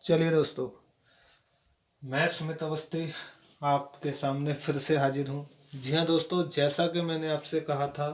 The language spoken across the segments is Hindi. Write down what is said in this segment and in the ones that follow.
चलिए दोस्तों, मैं सुमित अवस्थी आपके सामने फिर से हाजिर हूँ। जी हाँ दोस्तों, जैसा कि मैंने आपसे कहा था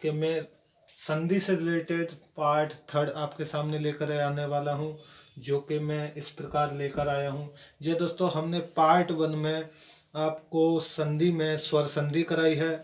कि मैं संधि से रिलेटेड पार्ट 3 आपके सामने लेकर आने वाला हूँ, जो कि मैं इस प्रकार लेकर आया हूँ। जी दोस्तों, हमने पार्ट 1 में आपको संधि में स्वर संधि कराई है,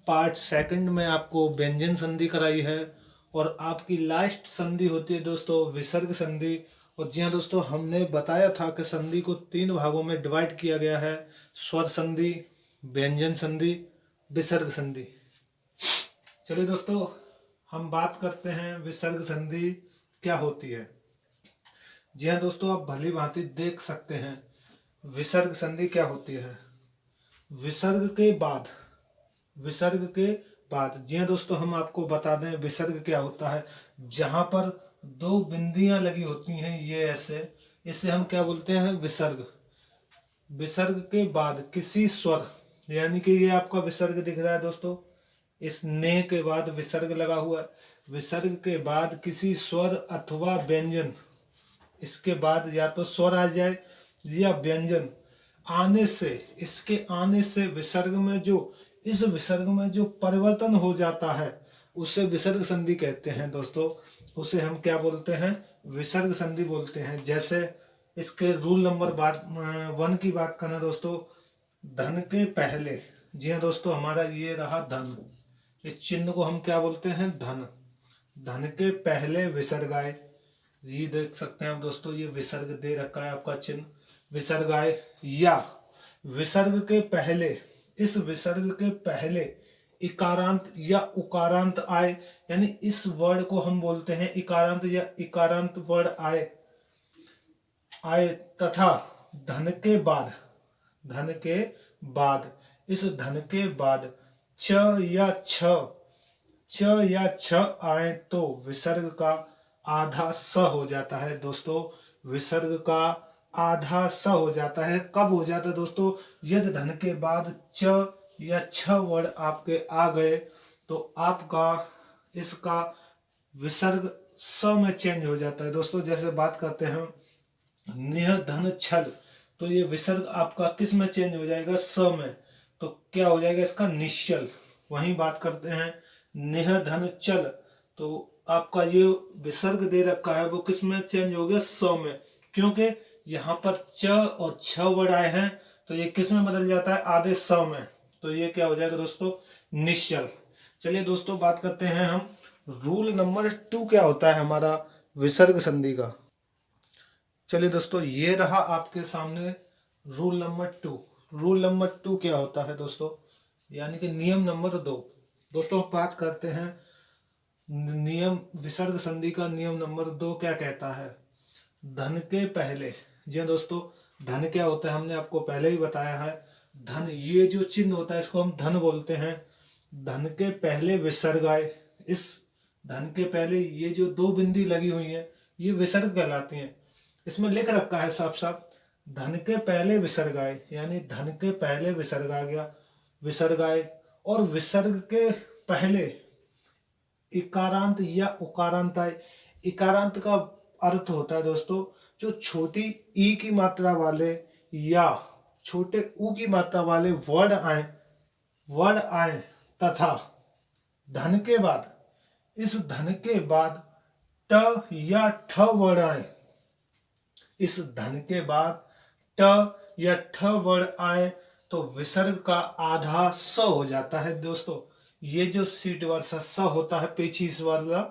पार्ट 2 में आपको व्यंजन संधि कराई है, और आपकी लास्ट संधि होती है दोस्तों विसर्ग संधि। और जी हाँ दोस्तों, हमने बताया था कि संधि को 3 भागों में डिवाइड किया गया है: स्वर संधि, व्यंजन संधि, विसर्ग संधि। चलिए दोस्तों, हम बात करते हैं विसर्ग संधि क्या होती है। जी हाँ दोस्तों, आप भली भांति देख सकते हैं विसर्ग संधि क्या होती है। विसर्ग के बाद, विसर्ग के बाद जी हाँ दोस्तों, हम आपको बता दें विसर्ग क्या होता है। जहां पर 2 बिंदियां लगी होती हैं, ये ऐसे, इसे हम क्या बोलते हैं? विसर्ग। विसर्ग के बाद किसी स्वर, यानी कि ये आपका विसर्ग दिख रहा है दोस्तों, इस ने के बाद विसर्ग लगा हुआ है। विसर्ग के बाद किसी स्वर अथवा व्यंजन, इसके बाद या तो स्वर आ जाए या व्यंजन आने से, इसके आने से विसर्ग में जो, इस विसर्ग में जो परिवर्तन हो जाता है उसे विसर्ग संधि कहते हैं दोस्तों। उसे हम क्या बोलते हैं? विसर्ग संधि बोलते हैं। जैसे इसके रूल नंबर 1 की बात करें दोस्तों, धन के पहले, जी हाँ दोस्तों, हमारा ये रहा धन, इस चिन्ह को हम क्या बोलते हैं? धन। धन के पहले विसर्ग आए, जी देख सकते हैं आप दोस्तों, ये विसर्ग दे रखा है आपका चिन्ह, विसर्ग आए। या विसर्ग के पहले, इस विसर्ग के पहले इकारांत या उकारांत आए, यानी इस वर्ड को हम बोलते हैं इकारांत या इकारांत वर्ड आए आए तथा धन के बाद, धन के बाद, इस धन के बाद च या छ, च या छ आए तो विसर्ग का आधा स हो जाता है दोस्तों। विसर्ग का आधा स हो जाता है। कब हो जाता है दोस्तों? यदि धन के बाद च या छ वर्ड आपके आ गए तो आपका इसका विसर्ग स में चेंज हो जाता है दोस्तों। जैसे बात करते हैं निह धन छल, तो ये विसर्ग आपका किस में चेंज हो जाएगा? स में। तो क्या हो जाएगा इसका? निश्चल। वहीं बात करते हैं निह धन चल, तो आपका ये विसर्ग दे रखा है वो किस में चेंज हो गया? स में। क्योंकि यहाँ पर च और छ वर्ड आए हैं तो ये किस में बदल जाता है? आधे स में। तो ये क्या हो जाएगा दोस्तों? निश्चल। चलिए दोस्तों, बात करते हैं हम रूल नंबर 2 क्या होता है हमारा विसर्ग संधि का। चलिए दोस्तों, ये रहा आपके सामने रूल नंबर 2। रूल नंबर 2 क्या होता है दोस्तों? यानी कि नियम नंबर 2। दोस्तों, बात करते हैं नियम विसर्ग संधि का। नियम नंबर 2 क्या कहता है? धन के पहले, जी हाँ दोस्तों, धन क्या होता है हमने आपको पहले ही बताया है। धन, ये जो चिन्ह होता है इसको हम धन बोलते हैं। धन के पहले विसर्ग आए, इस धन के पहले ये जो 2 बिंदी लगी हुई है ये विसर्ग कहलाती हैं। इसमें लिख रखा है साफ साफ, धन के पहले विसर्ग आए, यानी धन के पहले विसर्ग आ गया, विसर्ग आए। और विसर्ग के पहले इकारांत या उकारांत आए। इकारांत का अर्थ होता है दोस्तों जो छोटी ई की मात्रा वाले या छोटे ऊ की मात्रा वाले वर्ड आए, वर्ड आए तथा धन के बाद, इस धन के बाद ट या ठ वर्ड आए, इस धन के बाद ट या ठ वर्ड आए तो विसर्ग का आधा स हो जाता है दोस्तों। ये जो सीट वर्षा स होता है पेचीस वाला,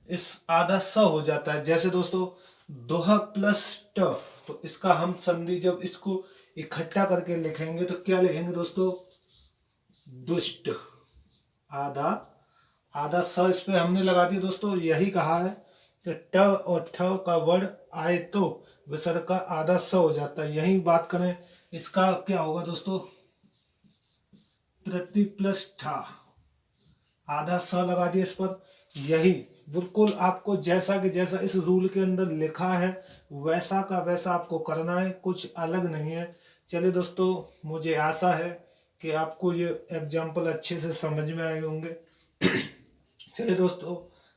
इस आधा स हो जाता है। जैसे दोस्तों दोहा प्लस ट, तो इसका हम संधि जब इसको इकट्ठा करके लिखेंगे तो क्या लिखेंगे दोस्तों? दुष्ट। आधा, आधा स इस पे हमने लगा दिया दोस्तों। यही कहा है कि ट और ठ का वर्ड आए तो विसर्ग का आधा स हो जाता है। यही बात करें इसका क्या होगा दोस्तों? प्रति प्लस ठा, आधा स लगा दिया इस पर। यही बिल्कुल आपको जैसा कि जैसा इस रूल के अंदर लिखा है वैसा का वैसा आपको करना है, कुछ अलग नहीं है। चलिए दोस्तों, मुझे आशा है कि आपको ये एग्जाम्पल अच्छे से समझ में आए होंगे। चलिए दोस्तों,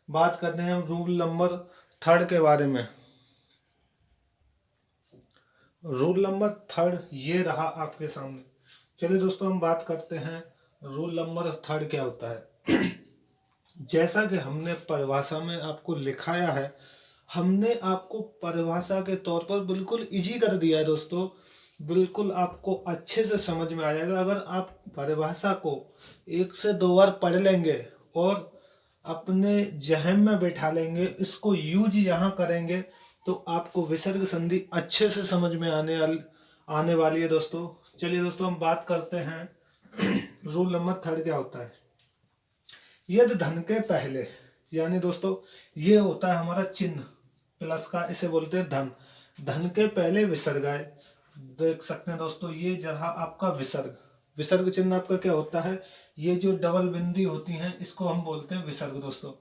बात करते हैं हम रूल नंबर 3 के बारे में। रूल नंबर थर्ड ये रहा आपके सामने। चलिए दोस्तों हम बात करते हैं रूल नंबर थर्ड क्या होता है। जैसा कि हमने परिभाषा में आपको लिखाया है, हमने आपको परिभाषा के तौर पर बिल्कुल इजी कर दिया है दोस्तों। बिल्कुल आपको अच्छे से समझ में आ जाएगा अगर आप परिभाषा को 1 से 2 बार पढ़ लेंगे और अपने जहन में बैठा लेंगे, इसको यूज यहाँ करेंगे, तो आपको विसर्ग संधि अच्छे से समझ में आने वाली है दोस्तों। चलिए दोस्तों हम बात करते हैं रूल नंबर थर्ड क्या होता है। यदि धन के पहले, यानी दोस्तों ये होता है हमारा चिन्ह प्लस का, इसे बोलते हैं धन। धन के पहले विसर्ग आए, देख सकते हैं दोस्तों ये जहाँ आपका विसर्ग, विसर्ग चिन्ह आपका क्या होता है, ये जो डबल बिंदी होती हैं इसको हम बोलते हैं विसर्ग दोस्तों।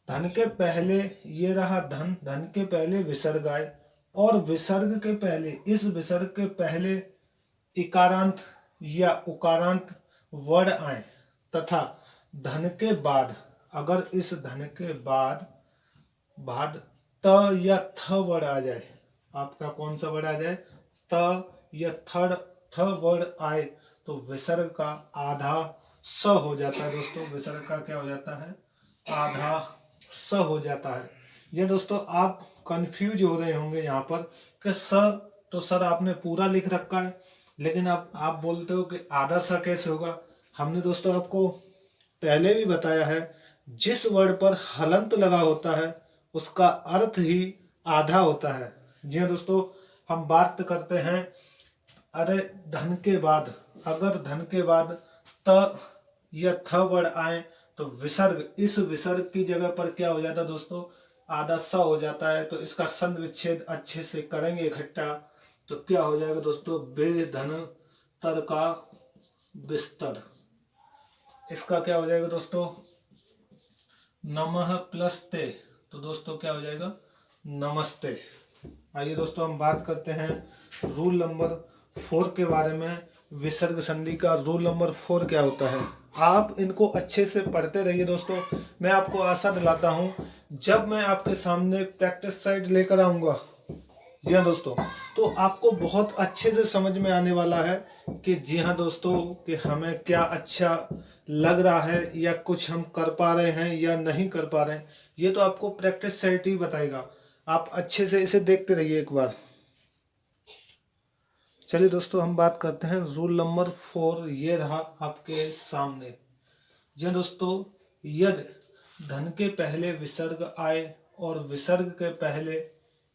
धन के पहले ये रहा धन, धन के पहले विसर्ग आए और विसर्ग के पहले, इस विसर्ग के पहले इकारांत या उकारांत वर्ड आए तथा धन के बाद, अगर इस धन के बाद बाद त या थ वर्ड आ जाए, आपका कौन सा वर्ड आ जाए, त या थ वर्ड आए, तो विसर्ग का आधा स हो जाता है दोस्तों। विसर्ग का क्या हो जाता है, आधा स हो जाता है। ये दोस्तों आप कंफ्यूज हो रहे होंगे यहाँ पर कि स तो सर आपने पूरा लिख रखा है, लेकिन आप बोलते हो कि आधा सा कैसे होगा। हमने दोस्तों आपको पहले भी बताया है, जिस वर्ड पर हलंत लगा होता है उसका अर्थ ही आधा होता है। जी हाँ दोस्तों, हम बात करते हैं, अरे धन के बाद, अगर धन के बाद त या थ वर्ड आए तो विसर्ग, इस विसर्ग की जगह पर क्या हो जाता है दोस्तों, आधा स हो जाता है। तो इसका संध विच्छेद अच्छे से करेंगे इकट्ठा, तो क्या हो जाएगा दोस्तों, बेधन तर का बिस्तर। इसका क्या हो जाएगा दोस्तों, नमः प्लस ते, तो दोस्तों क्या हो जाएगा, नमस्ते। आइए दोस्तों हम बात करते हैं रूल नंबर 4 के बारे में। विसर्ग संधि का रूल नंबर 4 क्या होता है, आप इनको अच्छे से पढ़ते रहिए दोस्तों। मैं आपको आशा दिलाता हूँ जब मैं आपके सामने प्रैक्टिस साइड लेकर आऊँगा, जी हाँ दोस्तों, तो आपको बहुत अच्छे से समझ में आने वाला है कि जी हाँ दोस्तों, कि हमें क्या अच्छा लग रहा है या कुछ हम कर पा रहे हैं या नहीं कर पा रहे हैं। ये तो आपको प्रैक्टिस सेट ही बताएगा। आप अच्छे से इसे देखते रहिए एक बार। चलिए दोस्तों हम बात करते हैं रूल नंबर 4, ये रहा आपके सामने। जी हाँ दोस्तों, यदि धन के पहले विसर्ग आए और विसर्ग के पहले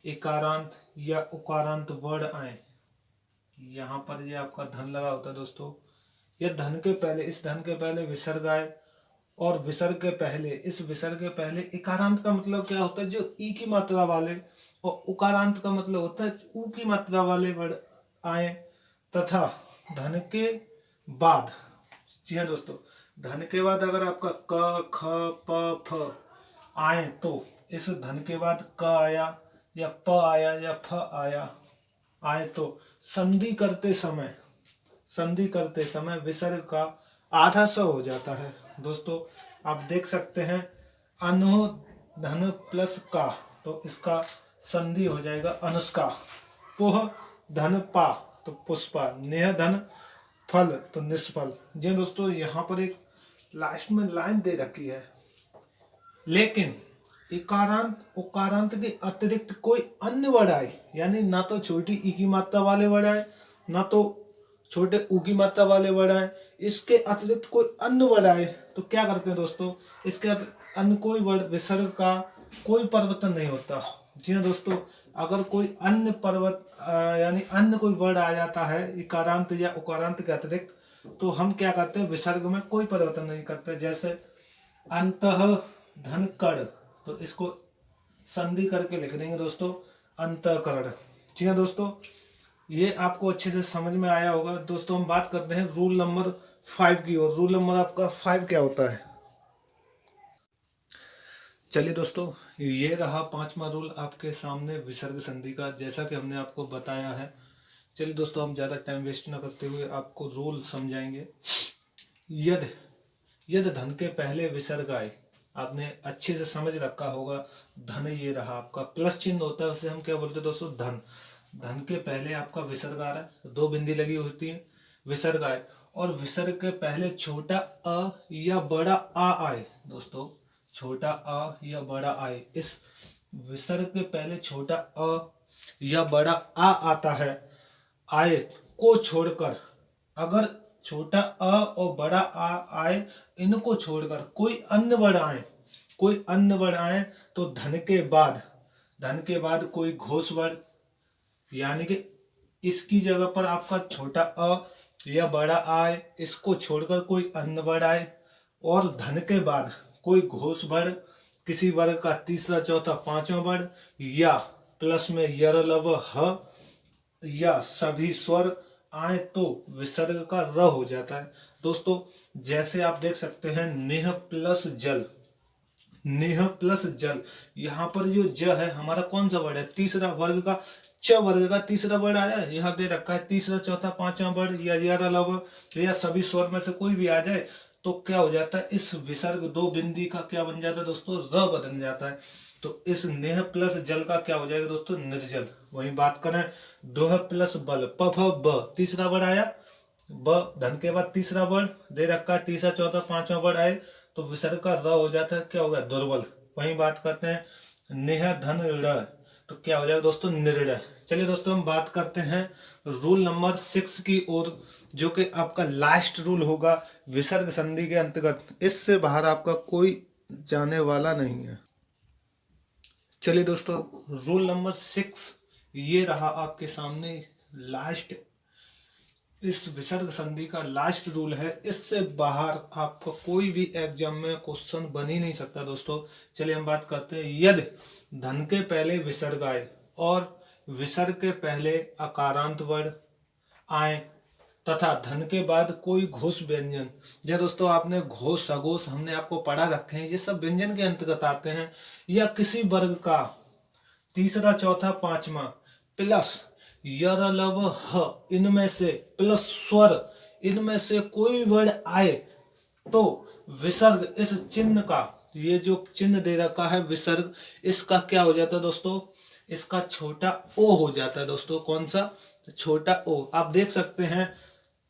इकारांत या उकारांत वर्ड आए, यहाँ पर ये आपका धन लगा होता है दोस्तों। यह धन के पहले, इस धन के पहले विसर्ग आए और विसर्ग के पहले, इस विसर्ग के पहले इकारांत का मतलब क्या होता है, जो ई की मात्रा वाले, और उकारांत का मतलब होता है ऊ की मात्रा वाले वर्ड आए तथा धन के बाद, जी हाँ दोस्तों, धन के बाद अगर आपका क ख प फ आए तो इस धन के बाद क आया या प आया या फ आया आए तो संधि करते समय, संधि करते समय विसर्ग का आधा स हो जाता है दोस्तों। आप देख सकते हैं अनु धन प्लस का, तो इसका संधि हो जाएगा अनुष्का। पुह धन पा, तो पुष्पा। नेह धन फल, तो निष्फल। जी दोस्तों, यहाँ पर एक लास्ट में लाइन दे रखी है, लेकिन इकारांत उकारांत के अतिरिक्त कोई अन्य वर्ड आए, यानी ना तो छोटी ई की मात्रा वाले वर्ड आए ना तो छोटे ऊ की मात्रा वाले वर्ड आए, इसके अतिरिक्त कोई अन्य वर्ड आए, तो क्या करते हैं दोस्तों, इसके अन्य कोई वर्ड, विसर्ग का कोई परिवर्तन नहीं होता। जी हाँ दोस्तों, अगर कोई अन्य यानी अन्य कोई वर्ड आ जाता है इकारांत या उकारांत के अतिरिक्त, तो हम क्या करते हैं, विसर्ग में कोई परिवर्तन नहीं करते। जैसे अंतः धन कड़, तो इसको संधि करके लिख देंगे दोस्तों, अंतःकरण। जी हाँ दोस्तों, ये आपको अच्छे से समझ में आया होगा। दोस्तों हम बात करते हैं रूल नंबर 5 की ओर। रूल नंबर आपका 5 क्या होता है। चलिए दोस्तों, ये रहा 5वां रूल आपके सामने विसर्ग संधि का, जैसा कि हमने आपको बताया है। चलिए दोस्तों, हम ज़्यादा टाइम वेस्ट ना करते हुए आपको रूल समझाएंगे। यदि यदि धन के पहले विसर्ग आए, आपने अच्छे से समझ रखा होगा, धन ये रहा आपका, प्लस चिन्ह होता है उसे हम क्या बोलते हैं दोस्तों, धन। धन के पहले आपका विसर्ग आ रहा है, 2 बिंदी लगी होती है, विसर्ग आए और विसर्ग के पहले छोटा अ या बड़ा आ आए दोस्तों, छोटा अ या बड़ा आए, इस विसर्ग के पहले छोटा अ या बड़ा आ आता है, आए को छोड़कर, अगर छोटा अ और बड़ा आ आए, इनको छोड़कर कोई अन्य वर्ण आए, कोई अन्य वर्ण आए तो धन के बाद कोई घोष वर्ण, यानी कि इसकी जगह पर आपका छोटा अ या बड़ा आए, इसको छोड़कर कोई अन्य वर्ण आए और धन के बाद कोई घोष वर्ण, किसी वर्ग का तीसरा चौथा पांचवा वर्ण, या प्लस में यर लव ह या सभी स्वर आए तो विसर्ग का र हो जाता है दोस्तों। जैसे आप देख सकते हैं नेह प्लस जल, नेह प्लस जल, यहाँ पर जो ज है हमारा कौन सा वर्ड है, तीसरा वर्ग का च वर्ग का तीसरा वर्ड आया है, यहाँ दे रखा है तीसरा चौथा पांचवा वर्ड या लव या सभी स्वर में से कोई भी आ जाए तो क्या हो जाता है, इस विसर्ग 2 बिंदी का क्या बन जाता है दोस्तों, र बन जाता है। तो इस नेह प्लस जल का क्या हो जाएगा दोस्तों, निर्जल। वही बात करें दोह प्लस बल, प फ ब, तीसरा वर्ड आया, ब धन के बाद तीसरा वर्ड दे रखा है, तीसरा चौथा पांचवा वर्ड आए तो विसर्ग का र हो जाता है, क्या होगा, दुर्बल। वही बात करते हैं नेह धन ऋण, तो क्या हो जाएगा दोस्तों, निर्णय। चलिए दोस्तों हम बात करते हैं रूल नंबर 6 की ओर, जो कि आपका लास्ट रूल होगा विसर्ग संधि के अंतर्गत, इससे बाहर आपका कोई जाने वाला नहीं है। चलिए दोस्तों रूल नंबर 6 ये रहा आपके सामने, लास्ट, इस विसर्ग संधि का लास्ट रूल है, इससे बाहर आपका कोई भी एग्जाम में क्वेश्चन बन ही नहीं सकता दोस्तों। चलिए हम बात करते हैं, यदि धन के पहले विसर्ग आए और विसर्ग के पहले अकारांत वर्ण आए तथा धन के बाद कोई घोष व्यंजन, जो दोस्तों आपने घोष सघोष हमने आपको पढ़ा रखे हैं, ये सब व्यंजन के अंतर्गत आते हैं, या किसी वर्ग का तीसरा चौथा पांचवा प्लस यर लव ह, इनमें से प्लस स्वर, इनमें से कोई वर्ण आए तो विसर्ग, इस चिन्ह का, ये जो चिन्ह दे रखा है विसर्ग, इसका क्या हो जाता है दोस्तों, इसका छोटा ओ हो जाता है दोस्तों। कौन सा, छोटा ओ। आप देख सकते हैं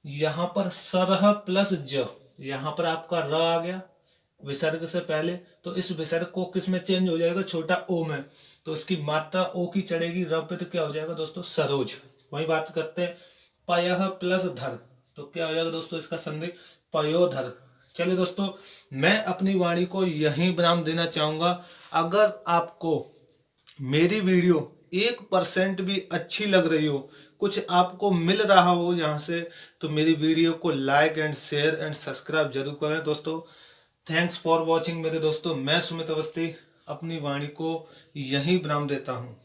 यहाँ पर सरह प्लस ज, यहाँ पर आपका र आ गया विसर्ग से पहले, तो इस विसर्ग को किस में चेंज हो जाएगा, छोटा ओ में, तो इसकी मात्रा ओ की चढ़ेगी र पे, तो क्या हो जाएगा दोस्तों, सरोज। वही बात करते हैं पयः प्लस धर, तो क्या हो जाएगा दोस्तों, इसका संधि पयोधर। चलिए दोस्तों मैं अपनी वाणी को यहीं विराम देना चाहूंगा। अगर आपको मेरी वीडियो 1% भी अच्छी लग रही हो, कुछ आपको मिल रहा हो यहाँ से, तो मेरी वीडियो को like and share and subscribe जरूर करें दोस्तों। थैंक्स फॉर वॉचिंग मेरे दोस्तों, मैं सुमित अवस्थी अपनी वाणी को यहीं विराम देता हूँ।